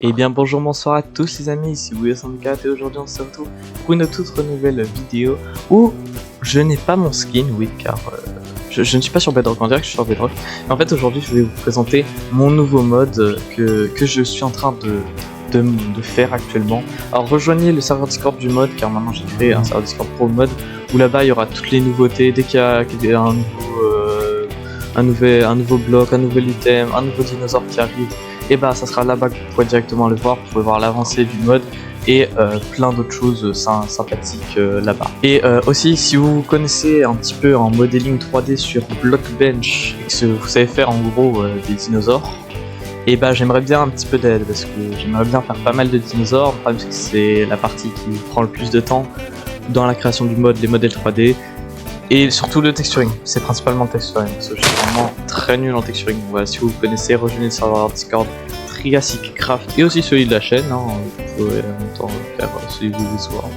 Eh bien bonjour, bonsoir à tous les amis, ici Wouya64 et aujourd'hui on se retrouve pour une toute nouvelle vidéo où je n'ai pas mon skin, oui car je ne suis pas sur Bedrock, on dirait que je suis sur Bedrock. Mais en fait aujourd'hui je vais vous présenter mon nouveau mode que je suis en train de faire actuellement. Alors rejoignez le serveur Discord du mode car maintenant j'ai créé un serveur Discord pour le mode où là-bas il y aura toutes les nouveautés, dès qu'il y a un nouveau bloc, un nouvel item, un nouveau dinosaure qui arrive. Et bah ça sera là-bas que vous pourrez directement le voir, vous pouvez voir l'avancée du mode et plein d'autres choses sympathiques là-bas. Et aussi si vous connaissez un petit peu en modeling 3D sur Blockbench et que vous savez faire en gros des dinosaures, et bah j'aimerais bien un petit peu d'aide parce que j'aimerais bien faire pas mal de dinosaures. Le problème c'est que c'est la partie qui prend le plus de temps dans la création du mode, les modèles 3D. Et surtout le texturing, c'est principalement le texturing, parce que je suis vraiment très nul en texturing. Voilà, si vous connaissez, rejoignez le serveur Discord Triassic Craft et aussi celui de la chaîne, hein, vous pouvez en même temps faire celui de l'histoire.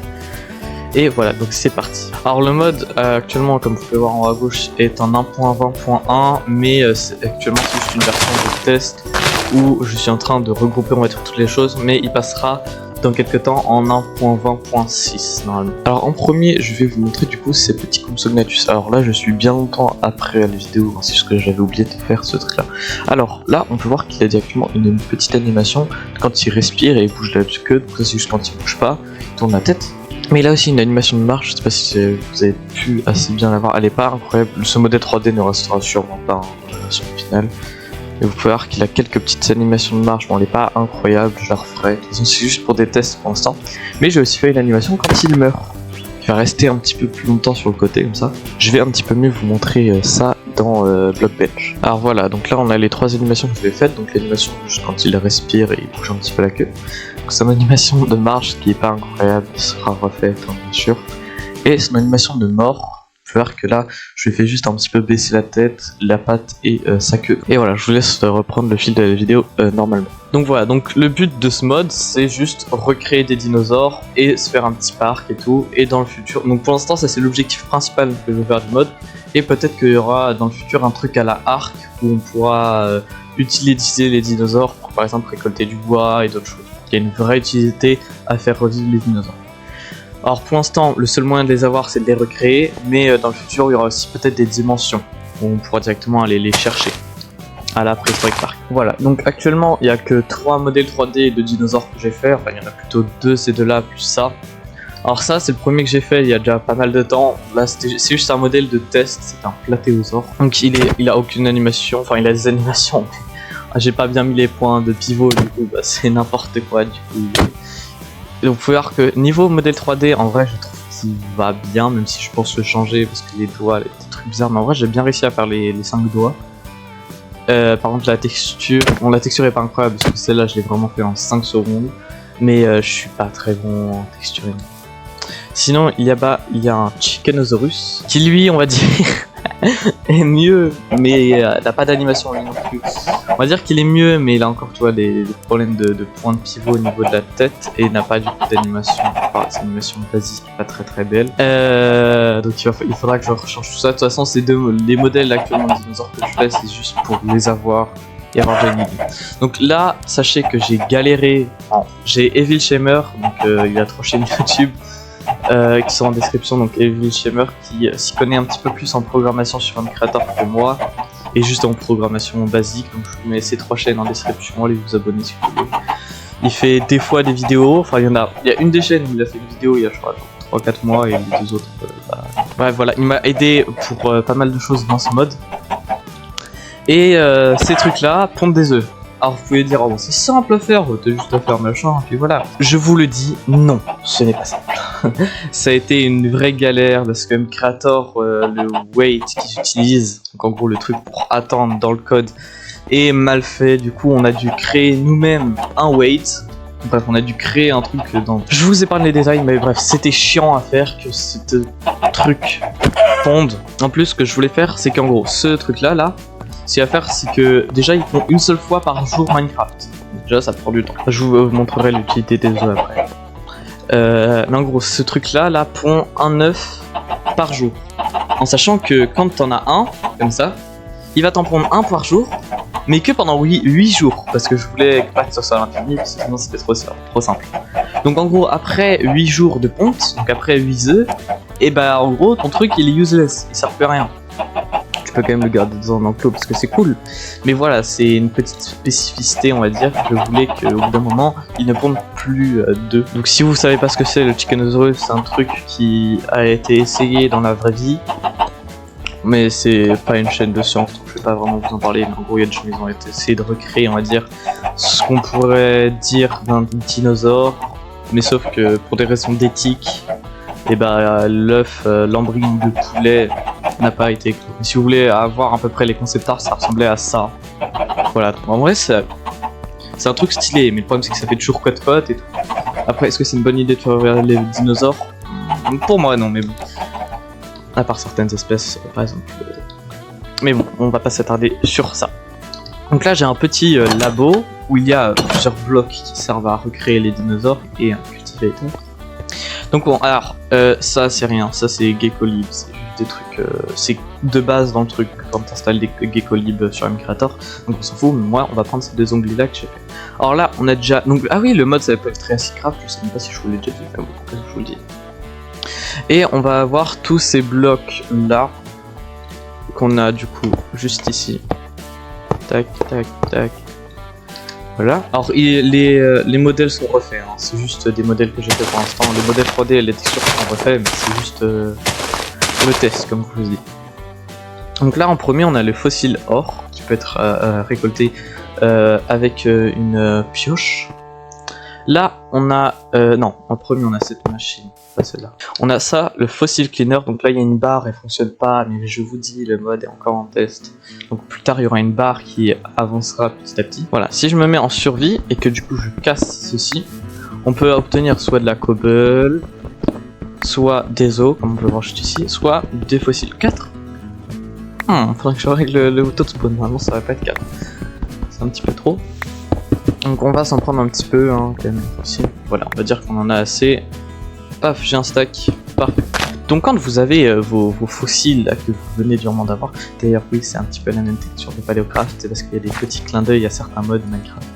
Et voilà, donc c'est parti. Alors le mode actuellement, comme vous pouvez voir en haut à gauche, est en 1.20.1, mais actuellement c'est juste une version de test où je suis en train de regrouper, on va dire, toutes les choses, mais il passera dans quelques temps en 1.20.6 normalement. Alors en premier je vais vous montrer du coup ces petits Compsognathus. Alors là je suis bien longtemps après la vidéo, c'est juste que j'avais oublié de faire ce truc là. Alors là on peut voir qu'il a directement une petite animation quand il respire et il bouge la queue, donc ça c'est juste quand il bouge pas, il tourne la tête. Mais il a aussi une animation de marche, je sais pas si vous avez pu assez bien la voir, elle est pas incroyable, ce modèle 3D ne restera sûrement pas sur le final. Et vous pouvez voir qu'il a quelques petites animations de marche, bon elle est pas incroyable, je la referai, de toute façon c'est juste pour des tests pour l'instant. Mais j'ai aussi fait une animation quand il meurt, il va rester un petit peu plus longtemps sur le côté comme ça. Je vais un petit peu mieux vous montrer ça dans Blockbench. Alors voilà, donc là on a les trois animations que je vais faire, donc l'animation juste quand il respire et il bouge un petit peu la queue. Donc son animation de marche qui est pas incroyable sera refaite hein, bien sûr. Et son animation de mort, vous pouvez voir que là je lui fais juste un petit peu baisser la tête, la patte et sa queue. Et voilà, je vous laisse reprendre le fil de la vidéo normalement. Donc voilà, donc le but de ce mode c'est juste recréer des dinosaures et se faire un petit parc et tout. Et dans le futur, donc pour l'instant ça c'est l'objectif principal que je veux faire du mode. Et peut-être qu'il y aura dans le futur un truc à la Ark où on pourra utiliser les dinosaures pour par exemple récolter du bois et d'autres choses. Il y a une vraie utilité à faire revivre les dinosaures. Alors pour l'instant, le seul moyen de les avoir c'est de les recréer, mais dans le futur il y aura aussi peut-être des dimensions où on pourra directement aller les chercher à la Prehistoric Park. Voilà, donc actuellement il n'y a que 3 modèles 3D de dinosaures que j'ai fait, enfin il y en a plutôt 2 ces deux-là plus ça. Alors ça c'est le premier que j'ai fait il y a déjà pas mal de temps, là c'est juste un modèle de test, c'est un platéosaure. Donc il a aucune animation, enfin il a des animations, mais j'ai pas bien mis les points de pivot du coup bah, c'est n'importe quoi du coup. Et donc vous pouvez voir que niveau modèle 3D, en vrai je trouve qu'il va bien, même si je pense le changer parce que les doigts, les petits trucs bizarres, mais en vrai j'ai bien réussi à faire les 5 doigts. Par contre la texture, bon la texture est pas incroyable parce que celle-là je l'ai vraiment fait en 5 secondes, mais je suis pas très bon en texturing. Sinon il y a un Chickenosaurus qui lui on va dire est mieux, mais n'a pas d'animation lui non plus. On va dire qu'il est mieux, mais il a encore tu vois, des problèmes de point de pivot au niveau de la tête et n'a pas du coup d'animation. Enfin, c'est une animation basique, pas très belle. Donc il faudra que je rechange tout ça. De toute façon, ces les modèles actuellement de dinosaures que je fais, c'est juste pour les avoir et avoir déjà une idée. Donc là, sachez que j'ai galéré. J'ai Evil Shamer, donc il a 3 chaînes YouTube. Qui sont en description, donc Evil Shamer qui s'y connaît un petit peu plus en programmation sur un créateur que moi et juste en programmation basique, donc je vous mets ces 3 chaînes en description, allez vous abonner si vous voulez. Il fait des fois des vidéos, enfin il y a une des chaînes où il a fait une vidéo il y a je crois 3-4 mois et les 2 autres ouais voilà, il m'a aidé pour pas mal de choses dans ce mode. Et ces trucs là pondent des œufs. Alors vous pouvez dire, oh bon, c'est simple à faire, t'as juste à faire machin, et puis voilà. Je vous le dis, non, ce n'est pas simple. Ça a été une vraie galère, parce que même Creator, le wait qu'ils utilisent, donc en gros le truc pour attendre dans le code, est mal fait. Du coup on a dû créer nous-mêmes un wait. Bref, on a dû créer un truc dans... Je vous épargne les détails, mais bref, c'était chiant à faire que ce truc ponde. En plus, ce que je voulais faire, c'est qu'en gros, ce truc-là, ce qu'il va faire, c'est que déjà ils font une seule fois par jour Minecraft. Déjà ça prend du temps. Je vous montrerai l'utilité des œufs après. Mais en gros, ce truc là pond un œuf par jour. En sachant que quand t'en as un, comme ça, il va t'en prendre un par jour. mais que pendant 8 jours, parce que je voulais pas que ça soit à l'infini, parce que sinon c'était trop simple. Donc en gros, après 8 jours de ponte, donc après 8 œufs, et bah en gros, ton truc il est useless, il sert plus à rien. Tu peux quand même le garder dans un enclos parce que c'est cool, mais voilà, c'est une petite spécificité, on va dire. Je voulais qu'au bout d'un moment, il ne ponde plus d'œufs. Donc si vous savez pas ce que c'est, le Chickenosaurus, c'est un truc qui a été essayé dans la vraie vie. Mais c'est pas une chaîne de science, donc je vais pas vraiment vous en parler. Mais en gros, il y a des gens qui ont essayé de recréer, on va dire, ce qu'on pourrait dire d'un dinosaure, mais sauf que pour des raisons d'éthique, et bah l'œuf, l'embryon de poulet n'a pas été éclos. Si vous voulez avoir à peu près les concept art, ça ressemblait à ça. Voilà, donc en vrai c'est un truc stylé, mais le problème c'est que ça fait toujours cote-cote et tout. Après, est-ce que c'est une bonne idée de faire les dinosaures? Pour moi non, mais bon. À part certaines espèces, par exemple. Mais bon, on va pas s'attarder sur ça. Donc là, j'ai un petit labo où il y a plusieurs blocs qui servent à recréer les dinosaures et un cultivator. Donc bon, alors, ça c'est rien, ça c'est Gecolib, c'est juste des trucs, c'est de base dans le truc quand t'installes des Gecolib sur MCreator, donc on s'en fout, mais moi on va prendre ces deux onglets là que j'ai fait. Alors là, on a déjà, donc, ah oui, le mode ça peut être Triassicraft, je sais même pas si je vous l'ai déjà dit, mais bon, je vous le dis. Et on va avoir tous ces blocs là qu'on a du coup juste ici. Tac, tac, tac. Voilà. Alors les modèles sont refaits, hein. C'est juste des modèles que j'ai fait pour l'instant. Les modèles 3D et les textures sont refaits, mais c'est juste pour le test, comme je vous dis. Donc là en premier on a le fossile or qui peut être récolté avec une pioche. Là, on a... non, en premier, on a cette machine, pas celle-là. On a ça, le Fossil Cleaner. Donc là, il y a une barre, elle fonctionne pas, mais je vous dis, le mode est encore en test. Donc plus tard, il y aura une barre qui avancera petit à petit. Voilà, si je me mets en survie et que du coup, je casse ceci, on peut obtenir soit de la cobble, soit des os, comme on peut voir juste ici, soit des fossiles. 4 faudrait que je règle le auto de spawn. Normalement, ça va pas être 4. C'est un petit peu trop. Donc on va s'en prendre un petit peu, hein, quand même, ici. Voilà, on va dire qu'on en a assez. Paf, j'ai un stack, parfait. Donc quand vous avez vos fossiles là, que vous venez durement d'avoir, d'ailleurs oui, c'est un petit peu la même texture de Paleocraft, c'est parce qu'il y a des petits clins d'œil à certains modes Minecraft.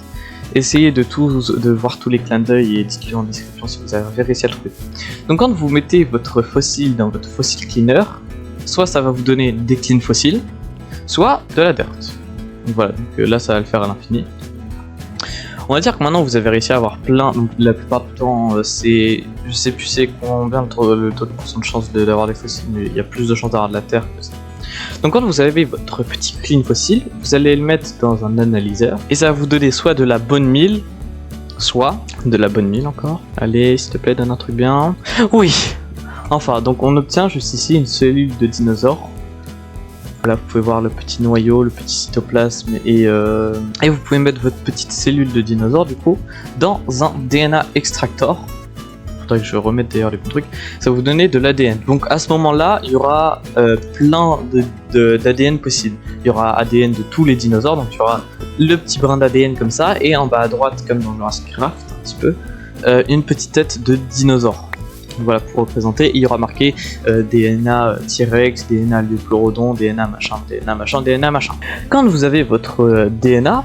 Essayez de voir tous les clins d'œil et dites-le en description si vous avez réussi à le trouver. Donc quand vous mettez votre fossile dans votre fossil cleaner, soit ça va vous donner des clean fossiles, soit de la dirt. Donc voilà, donc là ça va le faire à l'infini. On va dire que maintenant vous avez réussi à avoir plein, donc la plupart du temps c'est, je sais plus c'est combien le taux de pourcent de chance d'avoir des fossiles, mais il y a plus de chances d'avoir de la terre que ça. Donc quand vous avez votre petit clean fossile, vous allez le mettre dans un analyseur, et ça va vous donner soit de la bone meal, soit de la bone meal encore. Allez, s'il te plaît, donne un truc bien. Oui. Enfin, donc on obtient juste ici une cellule de dinosaure. Là, vous pouvez voir le petit noyau, le petit cytoplasme, et vous pouvez mettre votre petite cellule de dinosaure, du coup, dans un DNA extractor. Faudrait que je remette d'ailleurs les bons trucs. Ça va vous donner de l'ADN. Donc à ce moment-là, il y aura plein d'ADN possibles. Il y aura ADN de tous les dinosaures, donc il y aura le petit brin d'ADN comme ça, et en bas à droite, comme dans Jurassic Craft, un petit peu, une petite tête de dinosaure. Voilà, pour représenter, il y aura marqué DNA T-Rex, DNA Liopleurodon, DNA machin, DNA machin, DNA machin. Quand vous avez votre DNA,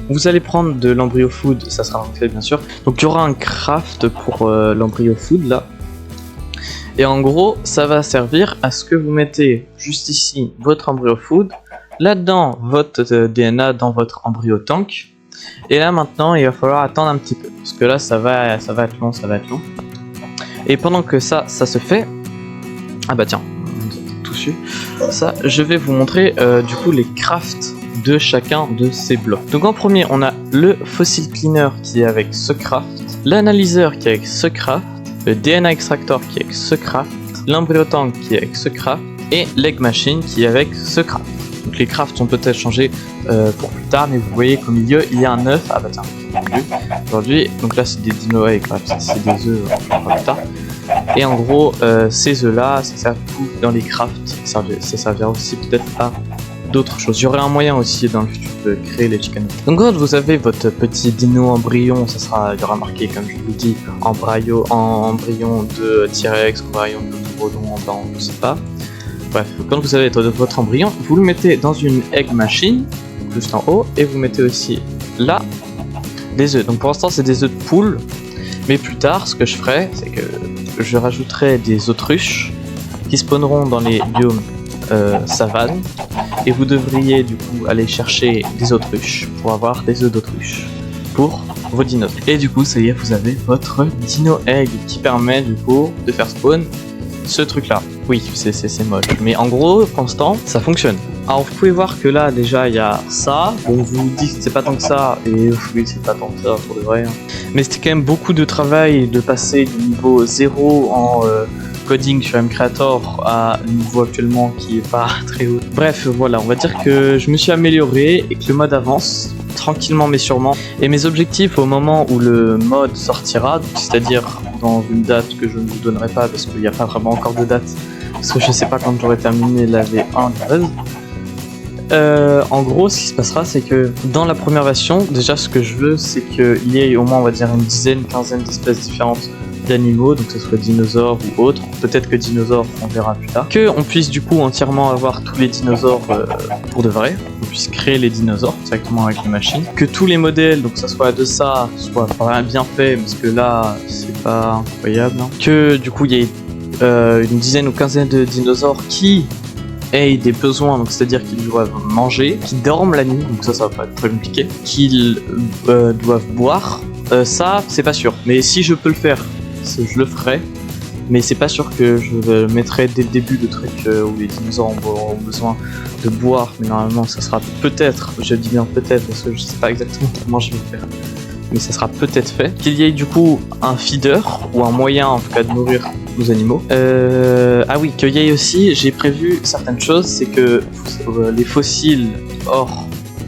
vous allez prendre de l'embryo food, ça sera fait bien sûr. Donc il y aura un craft pour l'embryo food là. Et en gros, ça va servir à ce que vous mettez juste ici votre embryo food, là-dedans votre DNA dans votre embryo tank. Et là maintenant, il va falloir attendre un petit peu, parce que là ça va être long, ça va être long. Et pendant que ça se fait, ah bah tiens, tout su, ça, je vais vous montrer du coup les crafts de chacun de ces blocs. Donc en premier, on a le fossil cleaner qui est avec ce craft, l'analyseur qui est avec ce craft, le DNA extractor qui est avec ce craft, l'embryo tank qui est avec ce craft, et l'egg machine qui est avec ce craft. Donc les crafts sont peut-être changés pour plus tard, mais vous voyez qu'au milieu il y a un œuf. Ah bah tiens, aujourd'hui, donc là c'est des dinos, ouais, c'est des œufs, plus tard. Et en gros, ces œufs là, ça sert tout dans les crafts, ça servira aussi peut-être à d'autres choses. Il y aurait un moyen aussi dans le futur de créer les chicken. Donc quand vous avez votre petit dino embryon, il y aura marqué, comme je vous dis, embryon de T-Rex, embryon de Liopleurodon, en je sais pas. Bref, quand vous avez votre embryon, vous le mettez dans une egg machine juste en haut, et vous mettez aussi là des œufs. Donc pour l'instant c'est des œufs de poule, mais plus tard ce que je ferai, c'est que je rajouterai des autruches qui spawneront dans les biomes savane, et vous devriez du coup aller chercher des autruches pour avoir des œufs d'autruche pour vos dinos. Et du coup ça y est, vous avez votre dino egg qui permet du coup de faire spawn ce truc là. Oui, c'est moche, mais en gros pour l'instant ça fonctionne. Alors vous pouvez voir que là déjà il y a ça, bon vous vous dites que c'est pas tant que ça, et oui c'est pas tant que ça pour de vrai, hein. Mais c'était quand même beaucoup de travail de passer du niveau 0 en coding sur Mcreator à un niveau actuellement qui est pas très haut. Bref voilà, on va dire que je me suis amélioré et que le mode avance tranquillement mais sûrement. Et mes objectifs au moment où le mode sortira, c'est-à-dire dans une date que je ne vous donnerai pas parce qu'il n'y a pas vraiment encore de date, parce que je sais pas quand j'aurai terminé la V1 du buzz. En gros, ce qui se passera, c'est que dans la première version, déjà ce que je veux, c'est qu'il y ait au moins, on va dire, une dizaine, quinzaine d'espèces différentes d'animaux, donc que ce soit dinosaures ou autres, peut-être que dinosaures, on verra plus tard, que on puisse du coup entièrement avoir tous les dinosaures pour de vrai, qu'on puisse créer les dinosaures directement avec les machines, que tous les modèles, donc que ça soit de ça, soit bien fait, parce que là, c'est pas incroyable, hein. Que du coup, il y ait une dizaine ou quinzaine de dinosaures qui aient des besoins, donc c'est-à-dire qu'ils doivent manger, qu'ils dorment la nuit, donc ça va pas être très compliqué, qu'ils doivent boire, ça c'est pas sûr, mais si je peux le faire, je le ferai, mais c'est pas sûr que je mettrai dès le début de trucs où les dinosaures ont besoin de boire, mais normalement ça sera peut-être, je dis bien peut-être parce que je sais pas exactement comment je vais le faire, mais ça sera peut-être fait, qu'il y ait du coup un feeder ou un moyen en tout cas de nourrir nos animaux. Ah oui, qu'il y ait aussi, j'ai prévu certaines choses, c'est que les fossiles or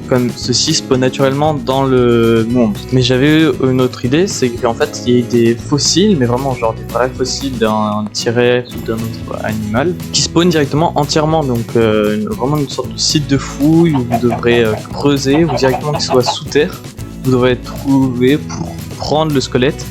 comme ceci spawn naturellement dans le monde. Mais j'avais eu une autre idée, c'est qu'en fait il y ait des fossiles, mais vraiment genre des vrais fossiles d'un T-Rex ou d'un autre animal, qui spawnent directement entièrement, donc vraiment une sorte de site de fouille où vous devrez creuser, ou directement qu'il soit sous terre, vous devrez trouver pour prendre le squelette,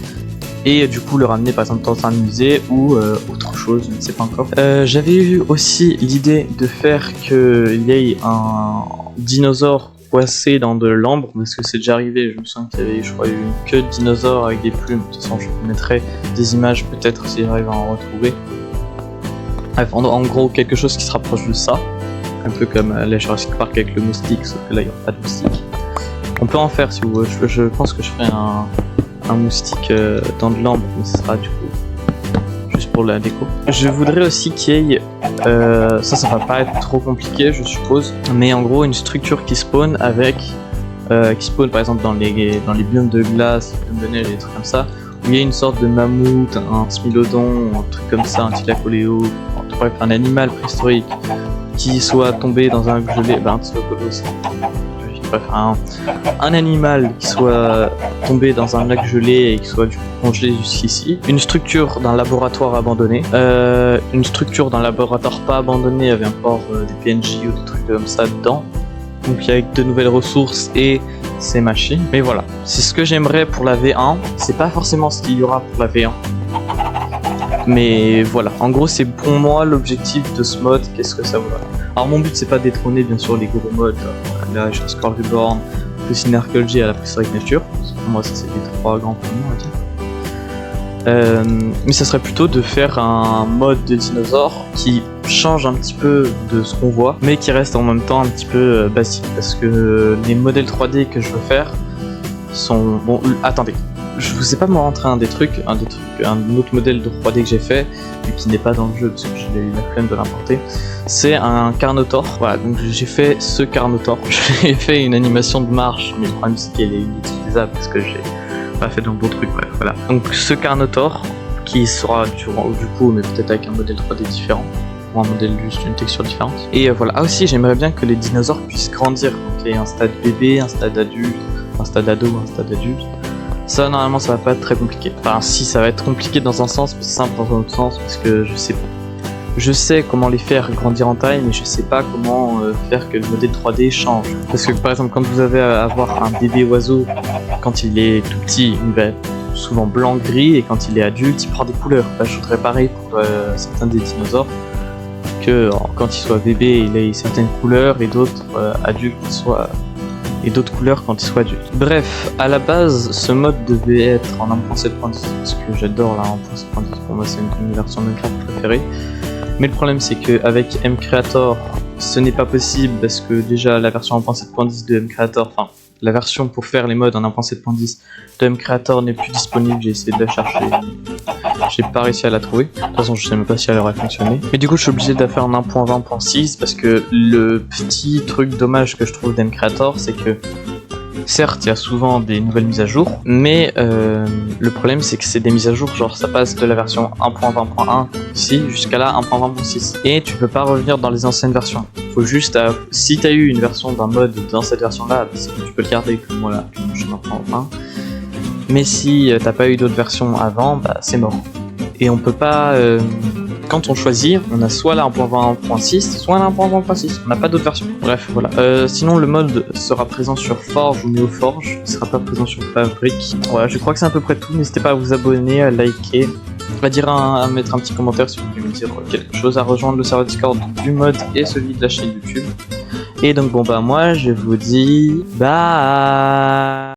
et du coup le ramener par exemple dans un musée ou autre chose, je ne sais pas encore. J'avais eu aussi l'idée de faire qu'il y ait un dinosaure coincé dans de l'ambre, parce que c'est déjà arrivé, je me souviens qu'il y avait, je crois, une queue de dinosaure avec des plumes. De toute façon je vous mettrai des images peut-être si j'arrive à en retrouver. Bref, en gros quelque chose qui se rapproche de ça, un peu comme la Jurassic Park avec le moustique, sauf que là il n'y aura pas de moustique. On peut en faire si vous voulez, je pense que je ferai un moustique dans de l'ambre, mais ce sera du coup juste pour la déco. Je voudrais aussi qu'il y ait, ça va pas être trop compliqué je suppose, mais en gros une structure qui spawn avec, qui spawn par exemple dans les biomes de glace, les biomes de neige et des trucs comme ça, où il y a une sorte de mammouth, un smilodon, un truc comme ça, un thylacoléo, bref un animal préhistorique qui soit tombé dans un lac gelé, un thylacoléo aussi. Bref, un animal qui soit tombé dans un lac gelé et qui soit congelé jusqu'ici, une structure d'un laboratoire abandonné, une structure d'un laboratoire pas abandonné avec encore des PNJ ou des trucs comme ça dedans, donc avec de nouvelles ressources et ces machines. Mais voilà, c'est ce que j'aimerais pour la V1, c'est pas forcément ce qu'il y aura pour la V1. Mais voilà, en gros c'est pour moi l'objectif de ce mode, qu'est-ce que ça vaut. Alors mon but c'est pas détrôner bien sûr les gros modes, là je Score Reborn, plus Synergy à la Prehistoric Nature, pour moi ça c'est les trois grands premiers on va dire. Mais ça serait plutôt de faire un mode de dinosaure qui change un petit peu de ce qu'on voit, mais qui reste en même temps un petit peu basique, parce que les modèles 3D que je veux faire sont... Bon, attendez. Je vous ai pas montré un autre modèle de 3D que j'ai fait, mais qui n'est pas dans le jeu parce que j'ai eu la flemme de l'importer. C'est un Carnotaur. Voilà, donc j'ai fait ce Carnotaur. J'ai fait une animation de marche, mais le problème c'est qu'elle est inutilisable parce que j'ai pas fait dans d'autres trucs. Bref, voilà. Donc ce Carnotaur qui sera du coup, mais peut-être avec un modèle 3D différent, ou un modèle juste une texture différente. Et voilà. Ah aussi, j'aimerais bien que les dinosaures puissent grandir. Donc il y a un stade bébé, un stade adulte, un stade ado, un stade adulte. Ça normalement ça va pas être très compliqué. Enfin si, ça va être compliqué dans un sens, mais simple dans un autre sens, parce que je sais comment les faire grandir en taille, mais je sais pas comment faire que le modèle 3D change. Parce que par exemple quand vous avez à avoir un bébé oiseau, quand il est tout petit, il va être souvent blanc-gris, et quand il est adulte, il prend des couleurs. Là je voudrais pareil pour certains des dinosaures, que quand il soit bébé il ait certaines couleurs, et d'autres adultes qui soient et d'autres couleurs quand il soit adulte. Bref, à la base, ce mode devait être en 1.7.10 parce que j'adore la 1.7.10, pour moi c'est une de mes versions de Minecraft préférées. Mais le problème c'est qu'avec mCreator, ce n'est pas possible parce que déjà la version 1.7.10 de mCreator, enfin la version pour faire les modes en 1.7.10 de mCreator n'est plus disponible, j'ai essayé de la chercher, j'ai pas réussi à la trouver. De toute façon je sais même pas si elle aurait fonctionné. Mais du coup je suis obligé de la faire en 1.20.6 parce que le petit truc dommage que je trouve d'mCreator c'est que certes, il y a souvent des nouvelles mises à jour, mais le problème c'est que c'est des mises à jour, genre ça passe de la version 1.20.1 ici jusqu'à la 1.20.6 et tu peux pas revenir dans les anciennes versions. Faut juste, si t'as eu une version d'un mode dans cette version là, tu peux le garder comme moi là, je suis en 1.20. Mais si t'as pas eu d'autres versions avant, bah c'est mort. Et on peut pas... quand on choisit, on a soit la 1.20.6, soit la 1.20.6. On n'a pas d'autres versions. Bref, voilà. Sinon, le mode sera présent sur Forge ou NeoForge. Il sera pas présent sur Fabric. Voilà, je crois que c'est à peu près tout. N'hésitez pas à vous abonner, à liker, à mettre un petit commentaire si vous voulez me dire quelque chose, à rejoindre le serveur Discord du mode et celui de la chaîne YouTube. Et donc bon bah moi je vous dis bye.